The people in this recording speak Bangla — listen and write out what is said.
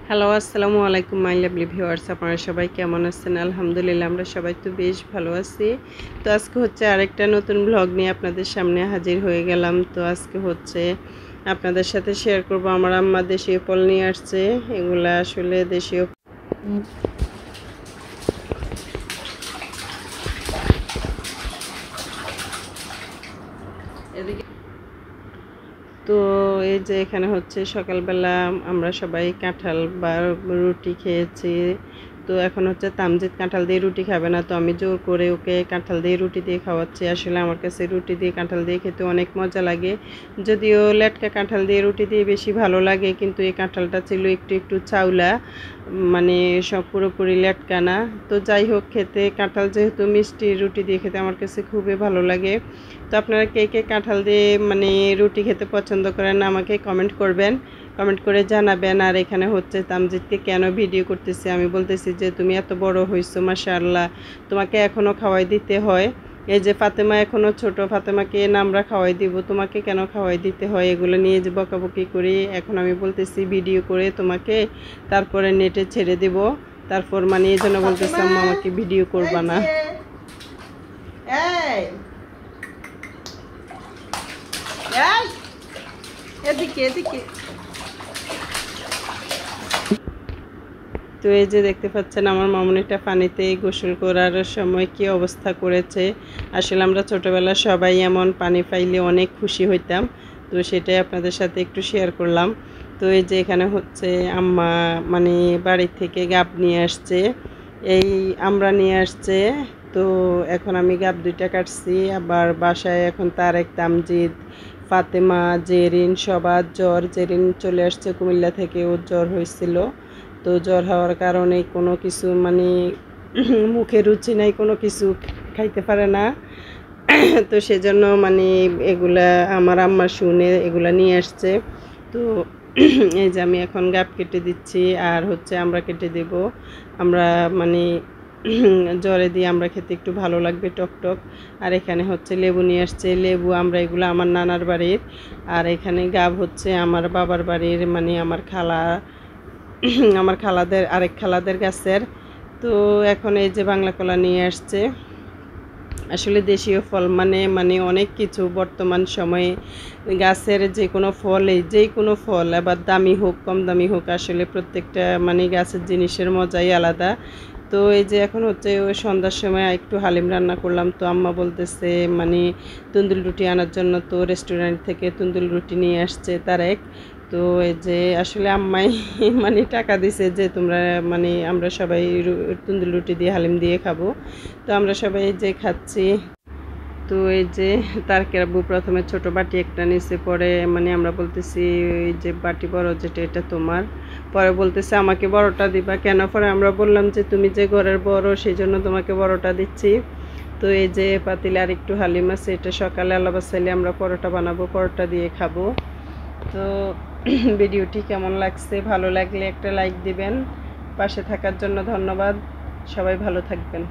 হ্যালো, আসসালামু আলাইকুম মাই লাভলি ভিউয়ার্স। আপনারা সবাই কেমন আছেন? আলহামদুলিল্লাহ আমরা সবাই তো বেশ ভালো আছি। তো আজকে হচ্ছে আরেকটা নতুন ব্লগ নিয়ে আপনাদের সামনে হাজির হয়ে গেলাম। তো আজকে হচ্ছে আপনাদের সাথে শেয়ার করব আমার আম্মা দেশীয় ফল নিয়ে আসছে। এগুলা আসলে দেশীয় এদিকে। তো এই যে এখানে হচ্ছে সকালবেলা আমরা সবাই কাঁঠাল বা রুটি খেয়েছি। তো এখন হচ্ছে তামজিৎ কাঁঠাল দিয়ে রুটি খাবে না, তো আমি জোর করে ওকে কাঁঠাল দিয়ে রুটি দিয়ে খাওয়াচ্ছি। আসলে আমার কাছে রুটি দিয়ে কাঁঠাল দিয়ে খেতে অনেক মজা লাগে, যদিও লেটকা কাঁঠাল দিয়ে রুটি দিয়ে বেশি ভালো লাগে, কিন্তু এই কাঁঠালটা ছিল একটু একটু চাউলা, মানে সব পুরোপুরি লেটকা না। তো যাই হোক, খেতে কাঁঠাল যেহেতু মিষ্টি, রুটি দিয়ে খেতে আমার কাছে খুবই ভালো লাগে। তো আপনারা কে কে কাঁঠাল দিয়ে মানে রুটি খেতে পছন্দ করেন আমাকে কমেন্ট করবেন, কমেন্ট করে জানাবেন। আর এখানে হচ্ছে তামজিৎকে কেন ভিডিও করতেছি, আমি বলতেছি যে তুমি এত বড় হয়েছো মাশাআল্লাহ, তোমাকে এখনও খাওয়াই দিতে হয়। এই যে ফাতেমা এখনও ছোট, ফাতেমাকে আমরা খাওয়াই দিব, তোমাকে কেন খাওয়াই দিতে হয়, এগুলো নিয়ে যে বকাবকি করি। এখন আমি বলতেছি ভিডিও করে তোমাকে তারপরে নেটে ছেড়ে দিব, তারপর মানে এই জন্য বলতেছিলাম আমাকে ভিডিও করবা না। এদিকে এদিকে। তো এই যে দেখতে পাচ্ছেন আমার মামুনিটা পানিতে গোসল করার সময় কি অবস্থা করেছে। আসলে আমরা ছোটোবেলা সবাই এমন পানি পাইলে অনেক খুশি হইতাম, তো সেটাই আপনাদের সাথে একটু শেয়ার করলাম। তো এই যে এখানে হচ্ছে আম্মা মানে বাড়ি থেকে গাব নিয়ে আসছে, এই আমরা নিয়ে আসছে। তো এখন আমি গাব দুইটা কাটছি, আবার বাসায় এখন তারেক, তামজিদ, ফাতেমা, জেরিন সবার জ্বর। জেরিন চলে আসছে কুমিল্লা থেকে, ওর জ্বর হয়েছিল। তো জ্বর হওয়ার কারণে কোনো কিছু মানে মুখে রুচি নাই, কোনো কিছু খাইতে পারে না। তো সেজন্য মানে এগুলা আমার আম্মা শুনে এগুলা নিয়ে আসছে। তো এই যে আমি এখন গাব কেটে দিচ্ছি, আর হচ্ছে আমরা কেটে দেব। আমরা মানে জ্বরে দিয়ে আমরা খেতে একটু ভালো লাগবে, টক টক। আর এখানে হচ্ছে লেবু নিয়ে আসছে, লেবু আমরা এগুলো আমার নানার বাড়ির। আর এখানে গাব হচ্ছে আমার বাবার বাড়ির, মানে আমার খালাদের আরেক খালাদের গাছের। তো এখন এই যে বাংলা কলা নিয়ে আসছে। আসলে দেশীয় ফল মানে মানে অনেক কিছু বর্তমান সময়ে গাছের যে কোনো ফলে, যেই কোনো ফল আবার দামি হোক কম দামি হোক, আসলে প্রত্যেকটা মানে গাছের জিনিসের মজাই আলাদা। তো এই যে এখন হচ্ছে ওই সন্ধ্যার সময় একটু হালিম রান্না করলাম। তো আম্মা বলতেছে মানে তন্দুর রুটি আনার জন্য, তো রেস্টুরেন্ট থেকে তন্দুর রুটি নিয়ে আসছে তারেক। তো এই যে আসলে আম্মাই মানে টাকা দিছে যে তোমরা মানে আমরা সবাই তন্দুর রুটি দিয়ে হালিম দিয়ে খাবো। তো আমরা সবাই এই যে খাচ্ছি। তো এই যে তারকের আব্বু প্রথমে ছোট বাটি একটা নিচে, পরে মানে আমরা বলতেছি এই যে বাটি বড় যেটা এটা তোমার, পরে বলতেছে আমাকে বড়টা দিবা কেন, পরে আমরা বললাম যে তুমি যে ঘরের বড় সেই জন্য তোমাকে বড়টা দিচ্ছি। তো এই যে পাতিলে আর একটু হালিম আছে, এটা সকালে আল্লাহ বাসাইলে আমরা পরোটা বানাবো, পরোটা দিয়ে খাবো। তো ভিডিওটি কেমন লাগছে, ভালো লাগলে একটা লাইক দিবেন, পাশে থাকার জন্য ধন্যবাদ, সবাই ভালো থাকবেন।